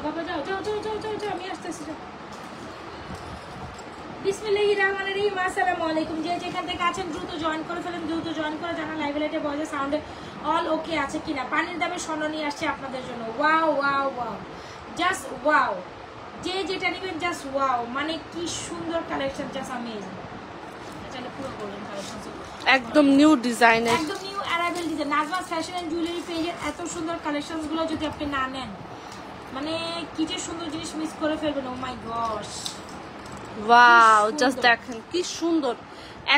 বাবা যাও যাও যাও যাও যাও যাও, আমি আসতেছি। বিসমিল্লাহির রহমানির রহিম। আসসালামু আলাইকুম। যে যেখান থেকে আছেন দ্রুত জয়েন করে ফেলেন, দ্রুত জয়েন করে জানা লাইভ লাইটে বজে সাউন্ডে অল ওকে আছে কিনা। পানির দামে স্বর্ণ নিয়ে আসছে আপনাদের জন্য। Wow wow wow, just wow. যে যেটা নেবেন জাস্ট ওয়াও, মানে কি সুন্দর কালেকশন, জাস্ট আমেজিং। এটা পুরো গোল্ডেন কালেকশন, একদম নিউ ডিজাইনের, একদম new arrival design. Najma's fashion and jewellery পেজের এত সুন্দর কালেকশনস গুলো যদি আপনি না নেন, মানে কি যে সুন্দর জিনিস মিস করে ফেলবেন। ও মাই গশ, ওয়াও, জাস্ট দেখেন কি সুন্দর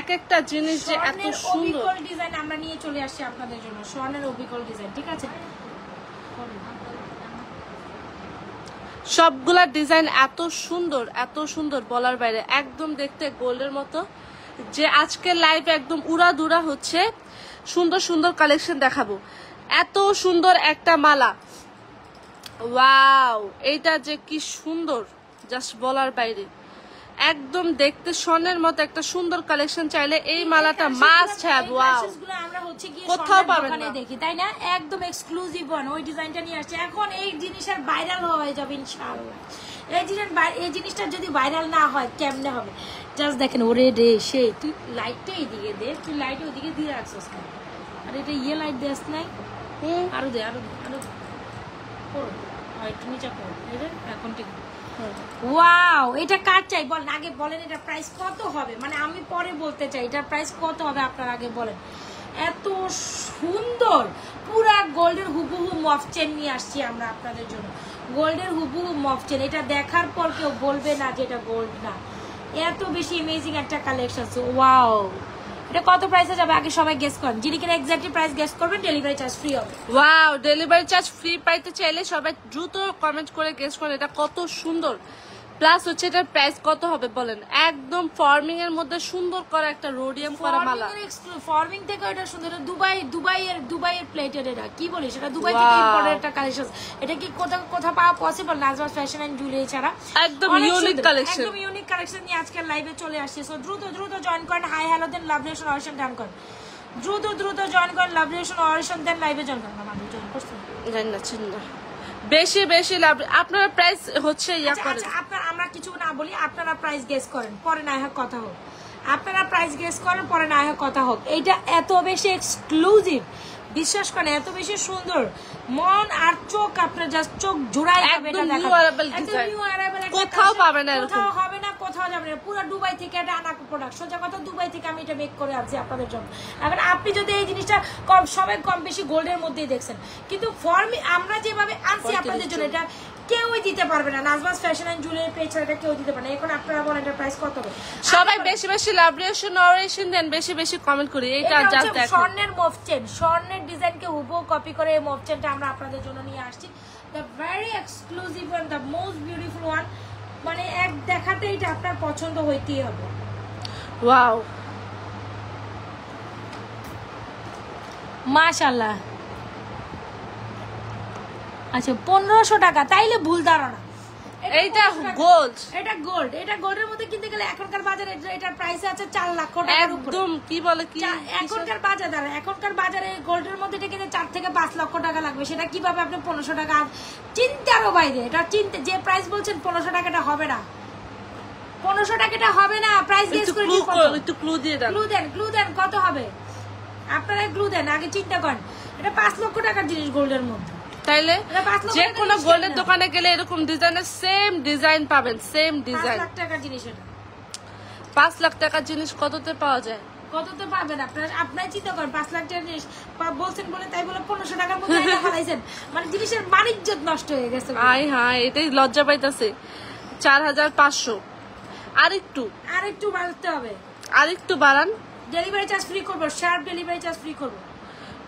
এক একটা জিনিস, যে এত সুন্দর অবিকল ডিজাইন আমরা নিয়ে চলে আসছি আপনাদের জন্য। স্বর্ণের অবিকল ডিজাইন, ঠিক আছে? সবগুলা ডিজাইন এত সুন্দর বলার বাইরে, একদম দেখতে গোল্ডের মতো। যে আজকের লাইভ একদম উড়াধুরা হচ্ছে, সুন্দর সুন্দর কালেকশন দেখাবো। এত সুন্দর একটা মালা, ওয়াও, এইটা যে কি সুন্দর, জাস্ট বলার বাইরে। একদম দেখতে স্বর্ণের মতো একটা সুন্দর কালেকশন, চাইলে এই মালাটা মাস্ট হ্যাভ। ওয়াও, আমরা হচ্ছে কি কোথাও পাবেন না, দেখি তাই না? একদম এক্সক্লুসিভ ওয়ান, ওই ডিজাইনটা নিয়ে আসছে। এখন এই জিনিসের ভাইরাল হয়ে যাবে ইনশাআল্লাহ। এই জিনিসটা যদি ভাইরাল না হয় কেমনে হবে? জাস্ট দেখেন, ওরে রে সেই, তুই লাইটটা এইদিকে দে, তুই লাইট ওইদিকে দিয়ে রাখছিস না, আর এটা ইয়ে লাইট দেস নাই। আরো দে, আরো আরো করো, একটু নিচে করো, এখন ঠিক। ওয়াও, এটা কার চাই বলেন আগে, বলেন এটা প্রাইস কত হবে? মানে আমি পরে বলতে চাই এটা প্রাইস কত হবে, আপনার আগে বলেন। এত সুন্দর পুরা গোল্ডের হুবহু মফ চেন নিয়ে আসছি আমরা আপনাদের জন্য। গোল্ডের হুবহু মফ চেন, এটা দেখার পর কেউ বলবে না যে এটা গোল্ড না। এত বেশি অ্যামেজিং একটা কালেকশন। ওয়াও, এটা কত প্রাইসে যাবে আগে সবাই গেস করেন। যিনি কিনা এক্স্যাক্টলি প্রাইস গেস করবেন, ডেলিভারি চার্জ ফ্রি হবে। ওয়াও, ডেলিভারি চার্জ ফ্রি পাইতে চাইলে সবাই দ্রুত কমেন্ট করে গেস করেন এটা কত সুন্দর। প্লাস হচ্ছে এটার প্রাইস কত হবে বলেন। একদম ফর্মিং এর মধ্যে সুন্দর করা একটা রোডিয়াম করা মালা, ফর্মিং থেকে এটা সুন্দর। দুবাইয়ের প্লেটের, এটা কি বলি সেটা দুবাই থেকে ইম্পোর্টেড একটা কালেকশন। এটা কি কোথাও পাওয়া possible? Nazma's fashion and jewellery ছাড়া একদম ইউনিক কালেকশন, একদম ইউনিক কালেকশন নিয়ে আজকের লাইভে চলে আসছে। সো দ্রুত জয়েন করেন। হাই হ্যালো দেন, লাভ রিলেশন অরিশন ডান করেন। দ্রুত জয়েন করেন, লাভ রিলেশন অরিশন দেন, লাইভে জয়েন করেন। আমাদের জয়েন করছেন জানি না চিন্তা বেশি লাভ। আপনারা প্রাইস হচ্ছে ইয়া করেন। আপনারা, আমরা কিছু না বলি, আপনারা প্রাইস গেস করেন, পরে না হয় কথা হোক। আপনারা প্রাইস গেস করেন, পরে না হয় কথা হোক। এইটা এত বেশি এক্সক্লুসিভ, বিশ্বাস করেন, এত বেশি সুন্দর, মন আর চোখ আপনার জাস্ট চোখ জোড়াই যাবে। এটা দেখেন, কোথাও পাবেন না, কোথাও হবে না, কোথাও যাবে না। পুরো দুবাই থেকে এটা আনা প্রোডাক্ট। সোজা কথা, দুবাই থেকে আমি এটা মেক করে আনছি আপনাদের জন্য। এখন আপনি যদি এই জিনিসটা সবাই কম বেশি গোল্ডের মধ্যেই দেখছেন, কিন্তু ফর্মে আমরা যেভাবে আনছি আপনাদের জন্য, এটা কেউই দিতে পারবে না। Nazma's fashion and jewellery page এটা কেউ দিতে পারবে না। এখন আপনারা বলেন এটা প্রাইস কত হবে? সবাই বেশি লাভ রিলেশন অরিশন দেন, বেশি কমেন্ট করি। এইটা জাস্ট দেখেন, স্বর্ণের মফ চেন, স্বর্ণের ডিজাইনকে হুবহু কপি করে এই মফ চেনটা আমরা আপনাদের জন্য নিয়ে আসছি। The very exclusive one, the most beautiful one. মানে এক দেখাতে এটা আপনার পছন্দ হইতেই হবে। ওয়াও, মাশাআল্লাহ। আচ্ছা, 1500 টাকা, তাইলে ভুল ধারণা। এইটা গোল্ড, এটা গোল্ড, এটা গোল্ডের মধ্যে কিনতে গেলে এখনকার বাজারে এটার প্রাইস আছে 4 লক্ষ টাকার উপরে। একদম কি বলে কি এখনকার বাজারে গোল্ডের মধ্যে এটা কিনতে 4 থেকে 5 লক্ষ টাকা লাগবে। সেটা কিভাবে আপনি 1500 টাকা? চিন্তারও বাইরে। এটা চিন্তা, যে প্রাইস বলছেন 1500 টাকাটা হবে না, 1500 টাকাটা হবে না। প্রাইস গেস করে একটু ক্লু দিয়ে দেন, ক্লু দেন কত হবে? আপনারা ক্লু দেন, আগে চিন্তা করেন। এটা 5 লক্ষ টাকার জিনিস গোল্ডের মধ্যে। তাইলে যে কোনো গোল্ডের দোকানে গেলে এরকম ডিজাইনের সেম ডিজাইন পাবেন, সেম ডিজাইন। 5 লাখ টাকার জিনিস এটা। 5 লাখ টাকার জিনিস কততে পাওয়া যায়? কততে পাবেন আপনার চিন্তা করেন। 5 লাখ টাকার জিনিস বলছেন বলে তাই বলে 1500 টাকার মধ্যে এটা ফলাইছেন, মানে জিনিসের মানিজ্যত নষ্ট হয়ে গেছে। হ্যাঁ, এটাই লজ্জা পাইতাছে। 4500 আরেকটু বাড়তে হবে, আরেকটু বাড়ান। ডেলিভারি চার্জ ফ্রি করবো, শার্প ডেলিভারি চার্জ ফ্রি করবো।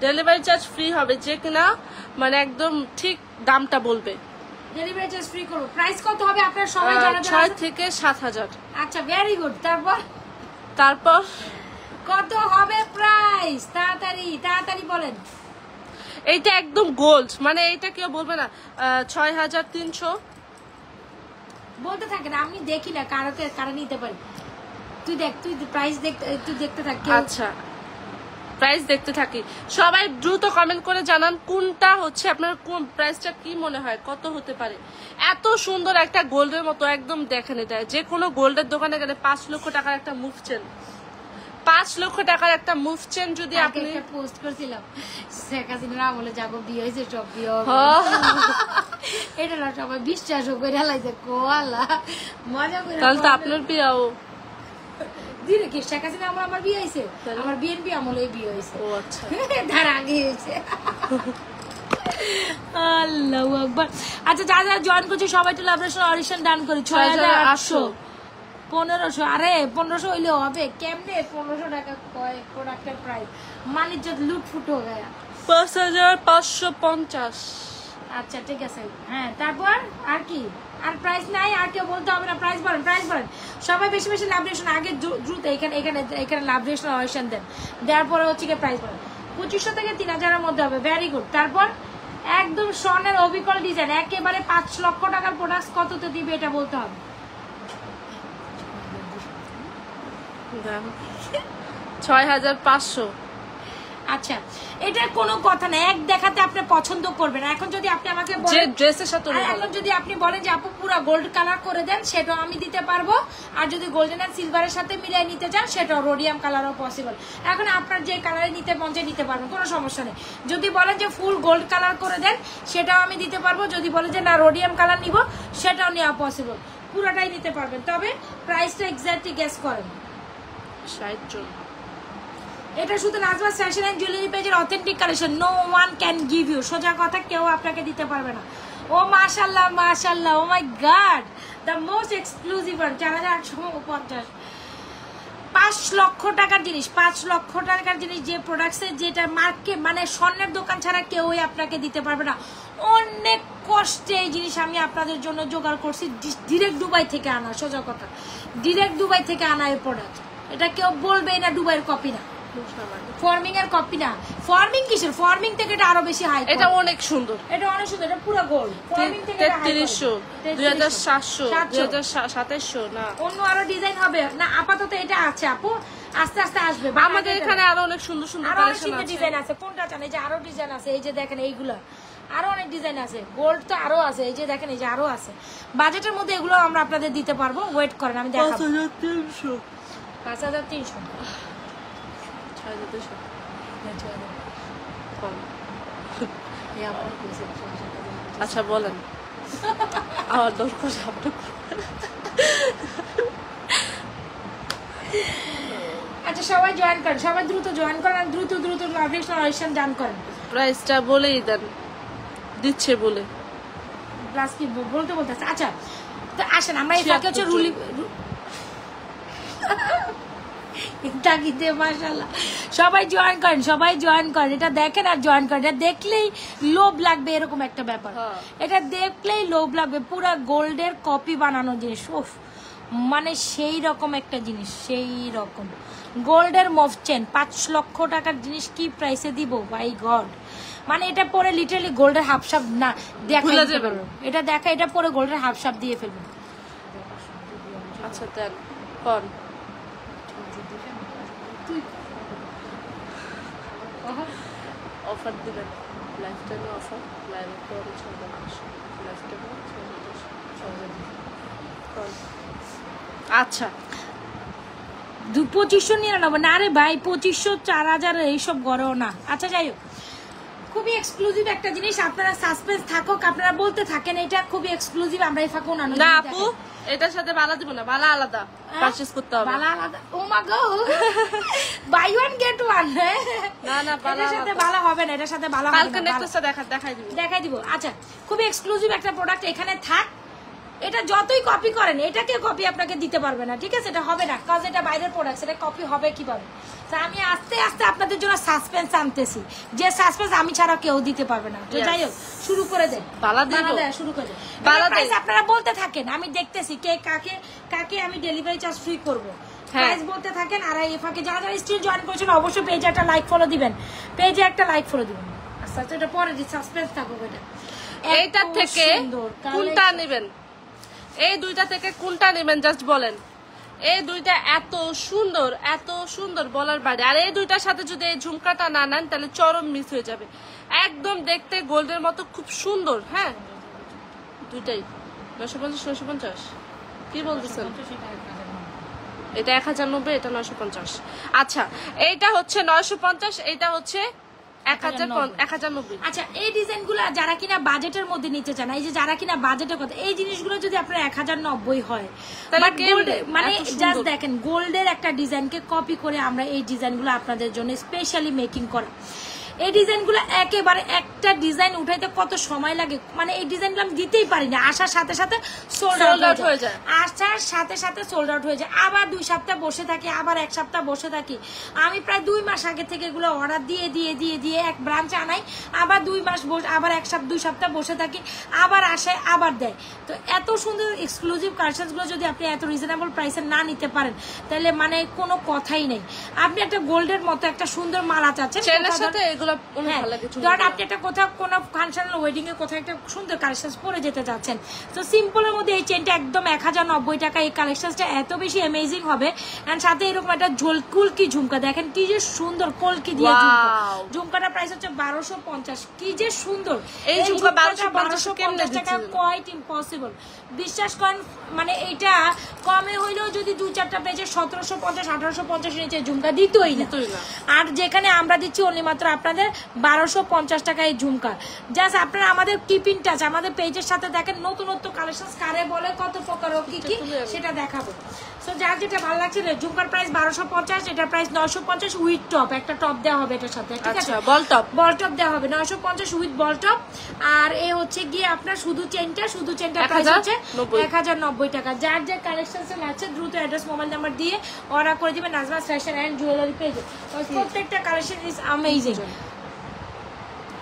ডেলিভারি চার্জ ফ্রি হবে, যে কিনা মানে একদম ঠিক দামটা বলবে। ডেলিভারি চার্জ ফ্রি করবো। প্রাইস কত হবে আপনারা সবাই জানেন? 6 থেকে 7000। আচ্ছা, ভেরি গুড। তারপর কত হবে প্রাইস? তাড়াতাড়ি বলেন। এইটা একদম গোল্ড, মানে এইটা কেউ বলবে না। 6300 বলতে থাকে না, আমি দেখি না কারা নিতে পারি। তুই প্রাইস তুই দেখতে থাক। আচ্ছা, প্রাইস দেখতে থাকি। সবাই দ্রুত কমেন্ট করে জানান কোনটা হচ্ছে আপনার, কোন প্রাইসটা কি মনে হয় কত হতে পারে। এত সুন্দর একটা গোল্ডের মতো একদম দেখেন, এটা যে কোনো গোল্ডের দোকানে গেলে 5 লক্ষ টাকার একটা মুভ চেন, 5 লক্ষ টাকার একটা মুভ চেন যদি আপনি পোস্ট করছিলাম শেখ হাসিনার আমলে যাবো বিয়ে হয়েছে সব বিয়ে এটা না সবাই বিশ্বাস করে হেলাইছে কোয়ালা মজা করে। তাহলে তো আপনার বিয়াও দিনে কি শেখ হাসিনা আমার বিয়ে হয়েছে, আমার বিএনপি আমলে বিয়ে হয়েছে। ও আচ্ছা, তার আগে হয়েছে। আল্লাহু আকবার। আচ্ছা যারা যারা জয়েন করছে সবাই তো লাভরেশন অডিশন ডান করে 6800 1500। আরে 1500 হইলে হবে কেমনে? 1500 টাকা কয় প্রোডাক্টের প্রাইস, মানিজ্য লুটফুট হয়ে গয়া। 5550। আচ্ছা ঠিক আছে, হ্যাঁ তারপর আর কি? আর প্রাইস নাই? আর কেউ বলতে হবে না? প্রাইস বলেন, প্রাইস বলেন। সবাই বেশি বেশি লাভরেশন আগে দ্রুত এখানে এখানে এখানে লাভরেশন অডিশন দেন, দেওয়ার পরে হচ্ছে কি প্রাইস বলেন। 2500 থেকে 3000 এর মধ্যে হবে, ভেরি গুড। তারপর একদম স্বর্ণের অবিকল ডিজাইন, একেবারে 5 লক্ষ টাকার প্রোডাক্ট কততে দিবে এটা বলতে হবে। 6500। আচ্ছা এটার কোনো কথা না, এক দেখাতে আপনি পছন্দ করবেন। এখন যদি আপনি আমাকে যে বলেন ড্রেসের সাথে এখন যদি আপনি বলেন যে আপু পুরো গোল্ড কালার করে দেন, সেটাও আমি দিতে পারবো। আর যদি গোল্ডেন এন্ড সিলভারের সাথে মিলিয়ে নিতে চান সেটাও রোডিয়াম কালারও পসিবল। এখন আপনার যে কালারে নিতে মন চায় নিতে পারবেন, কোনো সমস্যা নেই। যদি বলেন যে ফুল গোল্ড কালার করে দেন সেটাও আমি দিতে পারবো। যদি বলেন যে না রোডিয়াম কালার নিব সেটাও নেওয়া পসিবল, পুরোটাই নিতে পারবেন। তবে প্রাইসটা এক্স্যাক্টলি গেস করেন। 60 এটা শুধু নাজমাস ফ্যাশন এন্ড জুয়েলারি পেজের authentic collection, no one can give you. সোজা কথা, কেউ আপনাকে দিতে পারবে না। ও মাশাআল্লাহ মাশাআল্লাহ, oh my god, the most exclusive one. 4850। 5 লক্ষ টাকার জিনিস, 5 লক্ষ টাকার জিনিস, যে প্রোডাক্টসের যেটা মার্কেট মানে স্বর্ণের দোকান ছাড়া কেউই আপনাকে দিতে পারবে না। অনেক কষ্টে এই জিনিস আমি আপনাদের জন্য জোগাড় করছি, ডিরেক্ট দুবাই থেকে আনা। সোজা কথা, ডিরেক্ট দুবাই থেকে আনা এই প্রোডাক্ট। এটা কেউ বলবে না দুবাইয়ের কপি না, ফর্মিং এর কপি না। ফর্মিং কিসের? ফর্মিং থেকে এটা আরো বেশি হাই। এটা অনেক সুন্দর, এটা অনেক সুন্দর, এটা পুরো গোল্ড। ফর্মিং থেকে 3300, 2700, 2700 না, অন্য আরো ডিজাইন হবে না। আপাতত এটা আছে আপু, আস্তে আস্তে আসবে। আমাদের এখানে আরো অনেক সুন্দর সুন্দর আরো কালেকশন আছে। ডিজাইন আছে, কোনটা চান? এই যে আরো ডিজাইন আছে, এই যে দেখেন এইগুলা আরো অনেক ডিজাইন আছে। গোল্ড তো আরো আছে, এই যে দেখেন এই যে আরো আছে। বাজেটের মধ্যে এগুলো আমরা আপনাদের দিতে পারবো, ওয়েট করেন আমি দেখাবো। 5300, 5300, 6200 আচ্ছা বলেন, আমার দরকার আপনি। আচ্ছা সবাই জয়েন করেন, সবাই দ্রুত জয়েন করেন, আর দ্রুত দ্রুত লাভরেশন অডিশন ডান করেন। প্রাইসটা বলেই দেন, দিচ্ছে বলে প্লাস কি বলতে বলতেছে। আচ্ছা তো আসেন আমরা এই ফাঁকে হচ্ছে রুলি তাকিতে মাশাআল্লাহ সবাই জয়েন করেন, সবাই জয়েন করেন। এটা দেখেন আর জয়েন করেন, এটা দেখলেই লোভ লাগবে এরকম একটা ব্যাপার। এটা দেখলেই লোভ লাগবে, পুরা গোল্ডের কপি বানানো জিনিস। ওফ, মানে সেই রকম একটা জিনিস, সেই রকম গোল্ডের মফ চেন। 5 লক্ষ টাকার জিনিস কি প্রাইসে দিব বাই গড। মানে এটা পরে লিটারালি গোল্ডের হাফ সাপ না দেখা, এটা দেখা, এটা পরে গোল্ডের হাফ সাপ দিয়ে ফেলবেন। আচ্ছা দেন কোন অফার দিবেন, লাইফ টাইম অফার, লাইভে পরে 6,000, লাইফ টাইম 6,000। আচ্ছা 2599 না রে ভাই, 2500 4000 এইসব গড়েও না। আচ্ছা যাই হোক, খুবই এক্সক্লুসিভ একটা জিনিস। আপনারা সাসপেন্স থাকুক, আপনারা বলতে থাকেন এটা খুবই এক্সক্লুসিভ। আমরা এই ফাঁকে অন্যান্য না আপু, এটার সাথে বালা দিব না, বালা আলাদা পারচেজ করতে হবে। বালা আলাদা? ও মা গো, বাই ওয়ান গেট ওয়ান। না না, বালা সাথে বালা হবে না, এটার সাথে বালা হবে কালকে না। নেক্সটটা দেখাই দিব। আচ্ছা খুবই এক্সক্লুসিভ একটা প্রোডাক্ট এখানে থাক। এটা যতই কপি করেন এটাকে কপি আপনাকে দিতে পারবে না, ঠিক আছে? এটা হবে না, কারণ এটা বাইরের প্রোডাক্ট, এটা কপি হবে কিভাবে? তো আমি আস্তে আস্তে আপনাদের জন্য সাসপেন্স আনতেছি, যে সাসপেন্স আমি ছাড়া কেউ দিতে পারবে না। তো যাই হোক, শুরু করে দেন, শুরু করে দেন। আপনারা বলতে থাকেন, আমি দেখতেছি কে কাকে কাকে আমি ডেলিভারি চার্জ ফ্রি করবো। প্রাইস বলতে থাকেন। আর এই ফাঁকে যারা যারা স্টিল জয়েন করেছেন অবশ্যই পেজে একটা লাইক ফলো দিবেন, পেজে একটা লাইক ফলো দিবেন। আস্তে আস্তে এটা পরে সাসপেন্স থাকুক। এটা এইটার থেকে কোনটা নেবেন? এই দুইটা থেকে কোনটা নেবেন জাস্ট বলেন। এই দুইটা এত সুন্দর বলার বাইরে। আর এই দুইটার সাথে যদি এই ঝুমকাটা না নেন তাহলে চরম মিস হয়ে যাবে। একদম দেখতে গোল্ডের মতো খুব সুন্দর। হ্যাঁ দুইটাই 950 950 কি বলতেছেন? এটা 1090, এটা 950। আচ্ছা এইটা হচ্ছে 950, এইটা হচ্ছে 1090। আচ্ছা এই ডিজাইনগুলো যারা কিনা বাজেটের মধ্যে নিতে চান, এই যে যারা কিনা বাজেটের কথা, এই জিনিসগুলো যদি আপনার 1090 হয়, মানে জাস্ট দেখেন গোল্ডের একটা ডিজাইনকে কপি করে আমরা এই ডিজাইনগুলো আপনাদের জন্য স্পেশালি মেকিং করা। এই ডিজাইনগুলো একেবারে একটা ডিজাইন উঠাইতে কত সময় লাগে, মানে এই ডিজাইনগুলো আমি দিতেই পারি না, আসার সাথে সাথে সোল্ড আউট হয়ে যায়, আসার সাথে সাথে সোল্ড আউট হয়ে যায়, আবার 2 সপ্তাহ বসে থাকি, আবার 1 সপ্তাহ বসে থাকি। আমি প্রায় 2 মাস আগে থেকে এগুলো অর্ডার দিয়ে দিয়ে দিয়ে দিয়ে এক ব্রাঞ্চ আনাই, আবার 2 মাস আবার 2 সপ্তাহ বসে থাকি, আবার আসে আবার দেয়। তো এত সুন্দর এক্সক্লুসিভ কালেকশনগুলো যদি আপনি এত রিজনেবল প্রাইসে না নিতে পারেন তাহলে মানে কোনো কথাই নেই। আপনি একটা গোল্ডের মতো একটা সুন্দর মালা চাচ্ছেন, আপনি একটা কোথাও কোনো ফাংশনাল ওয়েডিং এ কোথাও একটা সুন্দর কালেকশন পরে যেতে চাচ্ছেন, তো সিম্পলের মধ্যে এই চেনটা একদম 1090 টাকা। এই কালেকশনটা এত বেশি অ্যামেজিং হবে। এন্ড সাথে এরকম একটা কলকি ঝুমকা, দেখেন কি যে সুন্দর কলকি দিয়ে ঝুমকা। ঝুমকাটার প্রাইস হচ্ছে 1250। কি যে সুন্দর এই ঝুমকা, 1250 টাকা কোয়াইট ইম্পসিবল। বিশ্বাস করেন, মানে এটা কমে হইলেও যদি 2-4টা পেজে 1750 1850 নিচে ঝুমকা দিতই না। আর যেখানে আমরা দিচ্ছি অনলি মাত্র আপনাদের 1250 টাকা এই ঝুমকা। জাস্ট আপনারা আমাদের কিপিং টাচ আমাদের পেজের সাথে দেখেন, নতুনত্ব কালেকশন কারে বলে, কত প্রকার কি কি সেটা দেখাবো। সো যার যেটা ভালো লাগছে, ঝুমকার প্রাইস 1250, এটার প্রাইস 950 উইথ টপ, একটা টপ দেওয়া হবে এটার সাথে, ঠিক আছে? বল টপ দেওয়া হবে 950 উইথ বল টপ। আর এ হচ্ছে গিয়ে আপনার শুধু চেনটা প্রাইস হচ্ছে 1090 টাকা। যার যে কালেকশন আছে দ্রুত অ্যাড্রেস মোবাইল নাম্বার দিয়ে অর্ডার করে দিবেন নাজমা ফ্যাশন এন্ড জুয়েলারি পেজে। প্রত্যেকটা কালেকশন ইজ অ্যামেজিং।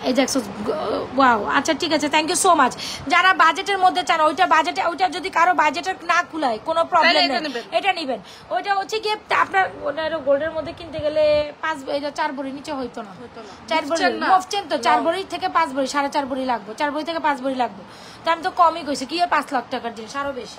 এই দেখছো, ওয়াও। আচ্ছা ঠিক আছে, থ্যাংক ইউ সো মাচ। যারা বাজেটের মধ্যে চান, ওইটা যদি কারো বাজেটের না কুলায় কোনো প্রবলেম নেই, এটা নেবেন। ওইটা হচ্ছে কি আপনার গোল্ডের মধ্যে কিনতে গেলে 4 ভরি নিচে হইতো না, 4 ভরি মফচেন তো 4 ভরি থেকে 5 ভরি 4.5 ভরি লাগবে, 4 ভরি থেকে 5 ভরি লাগবে। তো আমি তো কমই কইছি, কি 5 লাখ টাকার জিনিস আরো বেশি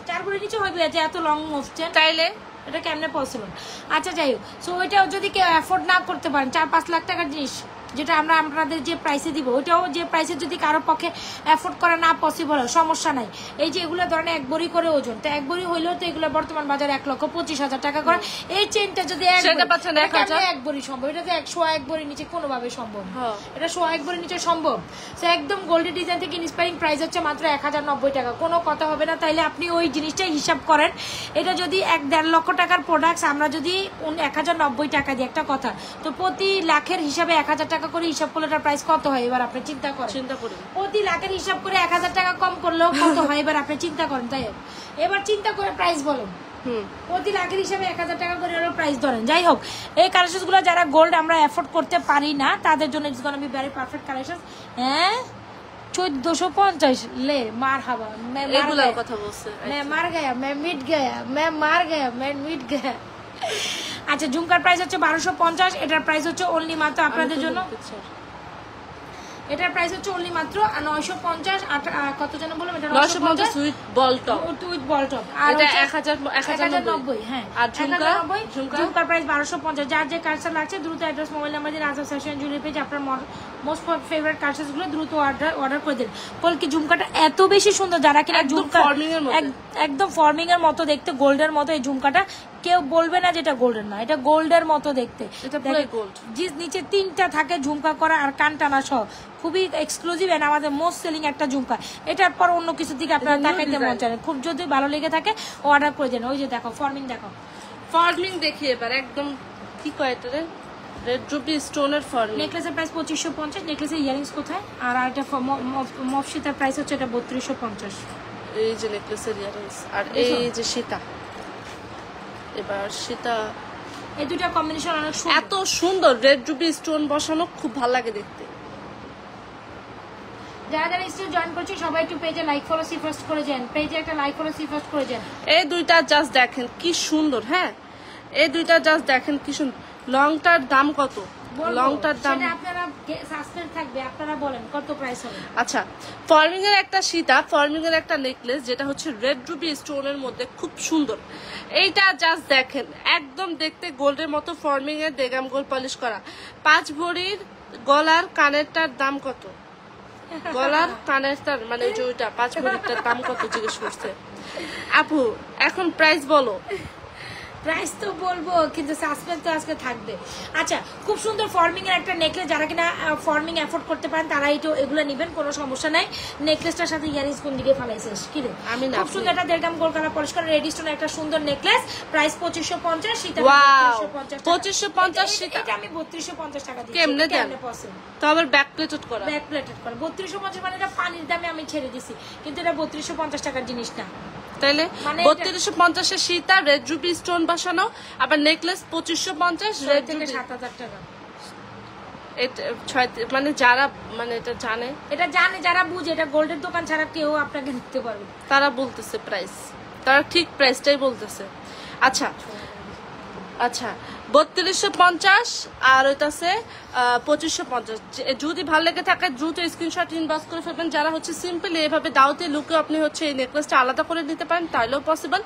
4 ভরি নিচে হইবে এত লং মফচেন, তাইলে এটা কেমনে পসিবল? আচ্ছা যাই হোক, সো ওইটা যদি কেউ অ্যাফোর্ড না করতে পারেন, 4-5 লাখ টাকার জিনিস যেটা আমরা আপনাদের যে প্রাইসে দিব, ওইটাও যে প্রাইসে যদি কারো পক্ষে অ্যাফোর্ড করা না পসিবল হয়, সমস্যা নাই। এই যে এগুলো ধরেন 1 ভরি করে ওজন, তো 1 ভরি হইলেও তো এগুলো বর্তমান বাজারে 1,25,000 টাকা করে। এই চেনটা যদি 1 ভরি সম্ভব, এটা তো 101 ভরি নিচে কোনোভাবে সম্ভব, এটা 101 ভরি নিচে সম্ভব। তো একদম গোল্ডের ডিজাইন থেকে ইন্সপায়ারিং প্রাইস হচ্ছে মাত্র 1090 টাকা, কোনো কথা হবে না। তাইলে আপনি ওই জিনিসটাই হিসাব করেন, এটা যদি 1-1.5 লক্ষ টাকার প্রোডাক্টস আমরা যদি 1090 টাকা দিই, একটা কথা তো প্রতি লাখের হিসাবে 1000 টাকা করে হিসাব করলে এটার প্রাইস কত হয় এবার আপনি চিন্তা করেন। প্রতি লাখের হিসাব করে 1000 টাকা কম করলেও কত হয় এবার আপনি চিন্তা করেন। তাই এবার চিন্তা করে প্রাইস বলেন, প্রতি লাখের হিসাবে 1000 টাকা করে হলো প্রাইস ধরেন। যাই হোক, এই কালেকশন গুলো যারা গোল্ড আমরা এফোর্ড করতে পারি না তাদের জন্য it's gonna be very perfect collection. হ্যাঁ 1450 ले मारहबा, मैं एगुलार কথা বলছে, मैं मर गया, मैं मिट गया, मैं मार गया, मैं मिट गया। আচ্ছা ঝুমকার প্রাইস হচ্ছে 1250, এটার প্রাইস হচ্ছে অনলি মাত্র আপনাদের জন্য, এটার প্রাইস হচ্ছে অনলি মাত্র 950। কত জানো বললাম? এটা 950 উইথ বল টপ, আর এটা 1090। হ্যাঁ আর ঝুমকার প্রাইস 1250। যার যে কালেকশন লাগছে দ্রুত অ্যাড্রেস মোবাইল নাম্বার দিয়ে নাজমা ফ্যাশন জুয়েলারি পেজ আপনার মোস্ট ফেভারিট কালেকশন গুলো দ্রুত অর্ডার করে দিন। কলকি ঝুমকাটা এত বেশি সুন্দর, যারা কিনা ঝুমকা একদম ফর্মিং এর মতো দেখতে, গোল্ডের মতো এই ঝুমকাটা কেউ বলবে না যেটা গোল্ডের না, এটা গোল্ডের মতো দেখতে। এটা পুরো গোল্ড, নিচে 3টা থাকে ঝুমকা করা আর কান টানা সহ, খুবই এক্সক্লুসিভ এন্ড আমাদের মোস্ট সেলিং একটা ঝুমকা। এটার পর অন্য কিছু দিকে আপনারা দেখাইতে মন চায়, খুব যদি ভালো লেগে থাকে অর্ডার করে দেন। ওই যে দেখো ফর্মিং, দেখো ফর্মিং দেখি এবার একদম কি কয় এটা রে, রেড রুবি স্টোনের ফর্মিং। নেকলেসের প্রাইস 2550। নেকলেসের ইয়ারিংস কোথায়? আর এটা মফসিতার প্রাইস হচ্ছে এটা 3250। এই যে নেকলেসের ইয়ারিংস আর এই যে সীতা, এবার সীতা, এই দুটো কম্বিনেশন অনেক সুন্দর, এত সুন্দর রেড রুবি স্টোন বসানো, খুব ভালো লাগে দেখতে। যারা যারা স্টিল জয়েন করছে সবাই একটু পেজে লাইক ফলো সি ফার্স্ট করে যান, পেজে একটা লাইক ফলো সি ফার্স্ট করে যান। এই দুইটা জাস্ট দেখেন কি সুন্দর। হ্যাঁ এই দুইটা জাস্ট দেখেন কি সুন্দর। লংটার দাম কত? লংটার দাম সেটা আপনারা সাসপেন্স থাকবে, আপনারা বলেন কত প্রাইস হবে। আচ্ছা, ফর্মিং এর একটা সীতা, ফর্মিং এর একটা নেকলেস যেটা হচ্ছে রেড রুবি স্টোনের মধ্যে খুব সুন্দর। এইটা জাস্ট দেখেন, একদম দেখতে গোল্ডের মতো, ফর্মিং এর দেগাম গোল্ড পলিশ করা। 5 ভরির গলার কানেরটার দাম কত? গলার কানেরটার মানে ওই যে ওইটা 5 ভরিটার দাম কত জিজ্ঞেস করছে আপু। এখন প্রাইস বলো। প্রাইস তো বলবো, কিন্তু সাসপেন্স তো আজকে থাকবে। আচ্ছা, খুব সুন্দর ফর্মিং এর একটা নেকলেস, যারা কিনা ফর্মিং এফোর্ড করতে পারেন তারা এগুলো নেবেন, কোনো সমস্যা নাই। নেকলেসটার সাথে ইয়ারিংস কোন দিকে ফালাইছিস কি রে? আমি না, খুব সুন্দর একটা 1.5 গ্রাম গোল্ড কালার পলিশ করা রেডি স্টোন একটা সুন্দর নেকলেস, প্রাইস 2550। সীতা 2550 সীতা, এটা আমি 3250 টাকা দিচ্ছি। কেমনে দেন? তো আবার ব্যাক প্লেটেড করা, ব্যাক প্লেটেড করা 3250, মানে এটা পানির দামে আমি ছেড়ে দিছি, কিন্তু এটা 3250 টাকার জিনিস না। তাইলে মানে 3250 এর সীতা রেড রুবি স্টোন বসানো, আবার নেকলেস 2550 রেড থেকে রুবি 7000 টাকা। এটা মানে যারা মানে এটা জানে, এটা জানে যারা বুঝে, এটা গোল্ডের দোকান ছাড়া কেউ আপনাকে দিতে পারবে। তারা বলতেছে প্রাইস, তারা ঠিক প্রাইসটাই বলতেছে। আচ্ছা আচ্ছা, 3250 আর ওইটাছে 2550। যদি ভালো লেগে থাকে দ্রুত স্ক্রিনশট ইনবক্স করে ফেলবেন। যারা হচ্ছে সিম্পলি এভাবে দাওতে লুকে আপনি হচ্ছে এই নেকলেসটা আলাদা করে নিতে পারেন, তাহলেও পসিবল।